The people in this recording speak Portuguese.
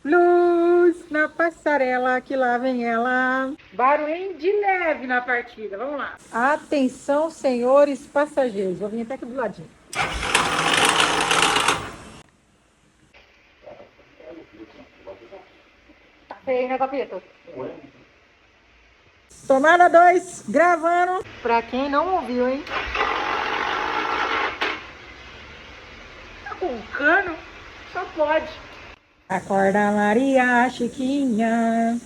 Luz na passarela, que lá vem ela. Barulhinho de leve na partida, vamos lá. Atenção, senhores passageiros. Vou vir até aqui do ladinho. Tá feio, né, Papito? Tomada 2, gravando. Pra quem não ouviu, hein? Tá com cano? Só pode. Acorda, Maria Chiquinha.